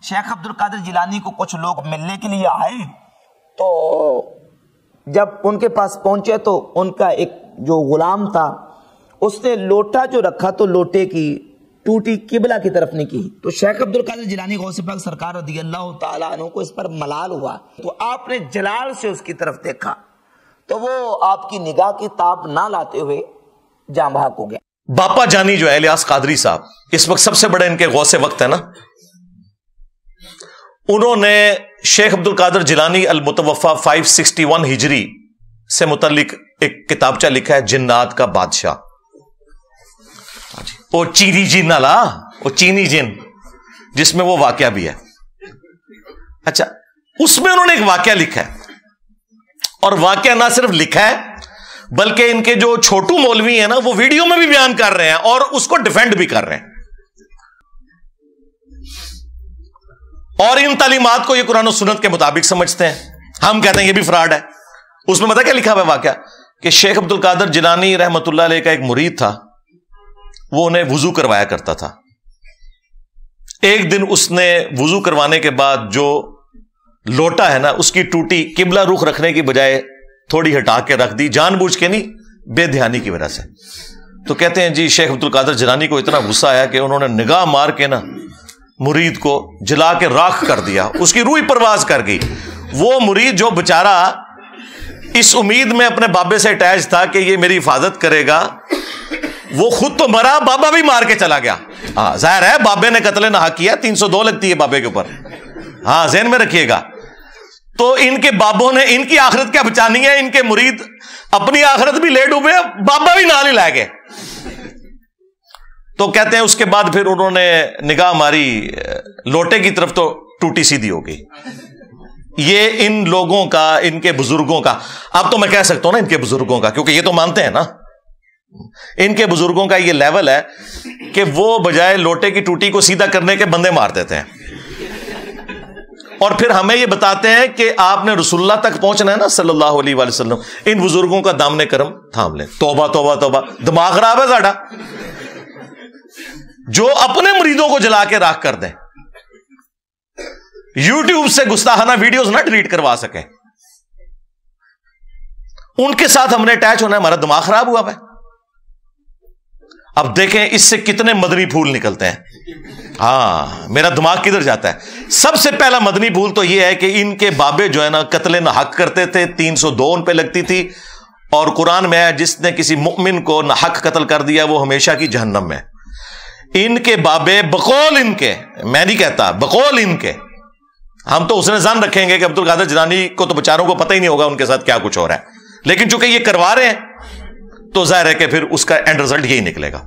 شیخ عبد القادر جیلانی کو کچھ لوگ ملنے کے لیے آئے تو جب ان کے پاس پہنچے تو ان کا ایک جو غلام تھا اس نے لوٹا جو رکھا تو لوٹے کی ٹوٹی قبلہ کی طرف نہیں کی. تو شیخ عبد القادر جیلانی غوث پاک سرکار رضی اللہ تعالیٰ عنہ کو اس پر ملال ہوا تو آپ نے جلال سے اس کی طرف دیکھا تو وہ آپ کی نگاہ کی تاب نہ لاتے ہوئے جاں بحق ہو گیا. باپا جانی جو ہے الیاس قادری صاحب اس وقت سب سے بڑے ان کے غوث وقت ہے نا, انہوں نے شیخ عبد القادر جیلانی المتوفا 561 ہجری سے متعلق ایک کتابچہ لکھا ہے جنات کا بادشاہ. وہ چینی جن نہ لا, وہ چینی جن جس میں وہ واقعہ بھی ہے. اچھا, اس میں انہوں نے ایک واقعہ لکھا ہے, اور واقعہ نہ صرف لکھا ہے بلکہ ان کے جو چھوٹو مولوی ہیں نا وہ ویڈیو میں بھی بیان کر رہے ہیں اور اس کو ڈیفینڈ بھی کر رہے ہیں. اور ان تعلیمات کو یہ قرآن و سنت کے مطابق سمجھتے ہیں. ہم کہتے ہیں یہ بھی فراڈ ہے. اس میں پتہ کیا لکھا ہوا ہے واقعہ کہ شیخ عبد القادر جیلانی رحمت اللہ علیہ کا ایک مرید تھا, وہ انہیں وضو کروایا کرتا تھا. ایک دن اس نے وضو کروانے کے بعد جو لوٹا ہے نا اس کی ٹوٹی قبلہ رخ رکھنے کی بجائے تھوڑی ہٹا کے رکھ دی, جان بوجھ کے نہیں, بے دھیانی کی وجہ سے. تو کہتے ہیں جی شیخ عبد القادر جیلانی کو اتنا غصہ آیا کہ انہوں نے نگاہ مار کے نا مرید کو جلا کے راکھ کر دیا, اس کی روح پرواز کر گئی. وہ مرید جو بےچارا اس امید میں اپنے بابے سے اٹیچ تھا کہ یہ میری حفاظت کرے گا, وہ خود تو مرا, بابا بھی مار کے چلا گیا. ہاں ظاہر ہے بابے نے قتل ناحق کیا, 302 لگتی ہے بابے کے اوپر, ہاں ذہن میں رکھیے گا. تو ان کے بابوں نے ان کی آخرت کیا بچانی ہے, ان کے مرید اپنی آخرت بھی لے ڈوبے, بابا بھی نال ہی لے گئے. تو کہتے ہیں اس کے بعد پھر انہوں نے نگاہ ماری لوٹے کی طرف تو ٹوٹی سیدھی ہو گئی. یہ ان لوگوں کا, ان کے بزرگوں کا, اب تو میں کہہ سکتا ہوں نا ان کے بزرگوں کا, کیونکہ یہ تو مانتے ہیں نا, ان کے بزرگوں کا یہ لیول ہے کہ وہ بجائے لوٹے کی ٹوٹی کو سیدھا کرنے کے بندے مار دیتے ہیں, اور پھر ہمیں یہ بتاتے ہیں کہ آپ نے رسول اللہ تک پہنچنا ہے نا صلی اللہ علیہ وآلہ وسلم, ان بزرگوں کا دامن کرم تھام لیں. توبہ توبہ توبہ, دماغ خراب ہے ساڈا جو اپنے مریدوں کو جلا کے راکھ کر دیں, یوٹیوب سے گستاخانہ ویڈیوز نہ ڈیلیٹ کروا سکیں, ان کے ساتھ ہم نے اٹیچ ہونا ہے, ہمارا دماغ خراب ہوا ہے. اب دیکھیں اس سے کتنے مدنی پھول نکلتے ہیں. ہاں میرا دماغ کدھر جاتا ہے. سب سے پہلا مدنی پھول تو یہ ہے کہ ان کے بابے جو ہے نا قتل ناحق کرتے تھے, 302 ان پہ لگتی تھی, اور قرآن میں ہے جس نے کسی مؤمن کو ناحق قتل کر دیا وہ ہمیشہ کی جہنم میں. ان کے بابے بقول ان کے, میں نہیں کہتا, بقول ان کے, ہم تو اس نے ظن رکھیں گے کہ عبد القادر جیلانی کو تو بیچاروں کو پتہ ہی نہیں ہوگا ان کے ساتھ کیا کچھ ہو رہا ہے, لیکن چونکہ یہ کروا رہے ہیں تو ظاہر ہے کہ پھر اس کا اینڈ رزلٹ یہی نکلے گا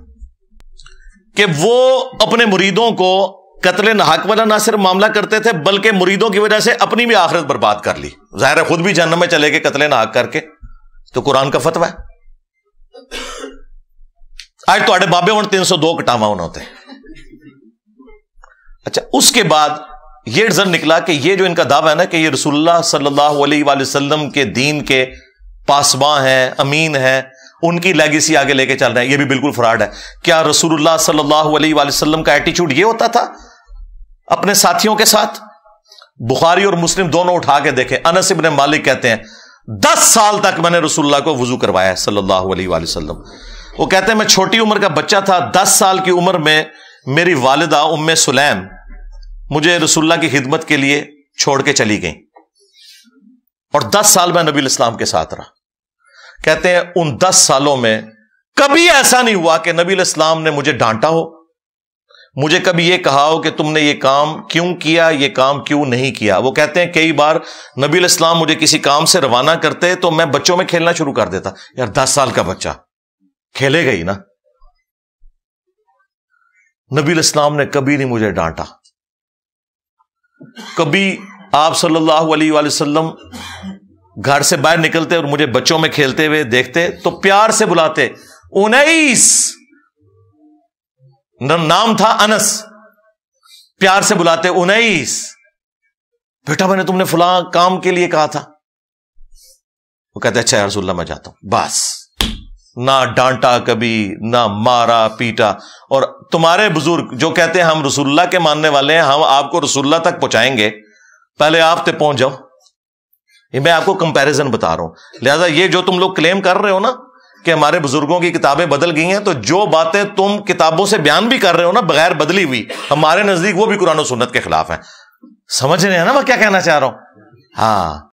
کہ وہ اپنے مریدوں کو قتل ناحق والا نہ صرف معاملہ کرتے تھے بلکہ مریدوں کی وجہ سے اپنی بھی آخرت برباد کر لی. ظاہر ہے خود بھی جہنم میں چلے گئے قتل ناحق کر کے, تو قرآن کا فتویٰ ہے. آج تو بابے ہوں 302 کٹاوا ہونا ہوتے. اچھا, اس کے بعد یہ رزلٹ نکلا کہ یہ جو ان کا دعویٰ ہے نا کہ یہ رسول اللہ صلی اللہ علیہ وآلہ وسلم کے دین کے پاسباں ہیں, امین ہیں, ان کی لیگیسی آگے لے کے چل رہے ہیں, یہ بھی بالکل فراڈ ہے. کیا رسول اللہ صلی اللہ علیہ وآلہ وسلم کا ایٹیچیوڈ یہ ہوتا تھا اپنے ساتھیوں کے ساتھ؟ بخاری اور مسلم دونوں اٹھا کے دیکھیں. انس ابن مالک کہتے ہیں 10 سال تک میں نے رسول اللہ کو وضو کروایا صلی اللہ علیہ وآلہ وسلم. وہ کہتے ہیں میں چھوٹی عمر کا بچہ تھا, 10 سال کی عمر میں میری والدہ ام سلیم مجھے رسول اللہ کی خدمت کے لیے چھوڑ کے چلی گئیں, اور 10 سال میں نبی الاسلام کے ساتھ رہا. کہتے ہیں ان 10 سالوں میں کبھی ایسا نہیں ہوا کہ نبی الاسلام نے مجھے ڈانٹا ہو, مجھے کبھی یہ کہا ہو کہ تم نے یہ کام کیوں کیا, یہ کام کیوں نہیں کیا. وہ کہتے ہیں کئی بار نبی الاسلام مجھے کسی کام سے روانہ کرتے تو میں بچوں میں کھیلنا شروع کر دیتا. یار 10 سال کا بچہ کھیلے گا ہی نا. نبی الاسلام نے کبھی نہیں مجھے ڈانٹا. کبھی آپ صلی اللہ علیہ وآلہ وسلم گھر سے باہر نکلتے اور مجھے بچوں میں کھیلتے ہوئے دیکھتے تو پیار سے بلاتے, 19 نام تھا انس, پیار سے بلاتے 19 بیٹا میں نے تم نے فلاں کام کے لیے کہا تھا. وہ کہتے اچھا یا رسول اللہ میں جاتا ہوں, بس نہ ڈانٹا کبھی، نہ مارا پیٹا. اور تمہارے بزرگ جو کہتے ہیں ہم رسول اللہ کے ماننے والے ہیں، ہم آپ کو رسول اللہ تک پہنچائیں گے، پہلے آپ تک پہنچ جاؤ. یہ میں آپ کو کمپیریزن بتا رہا ہوں. لہذا یہ جو تم لوگ کلیم کر رہے ہو نا کہ ہمارے بزرگوں کی کتابیں بدل گئی ہیں، تو جو باتیں تم کتابوں سے بیان بھی کر رہے ہو نا بغیر بدلی ہوئی، ہمارے نزدیک وہ بھی قرآن و سنت کے خلاف ہیں. سمجھ رہے ہیں نا میں کیا کہنا چاہ رہا ہوں؟ ہاں.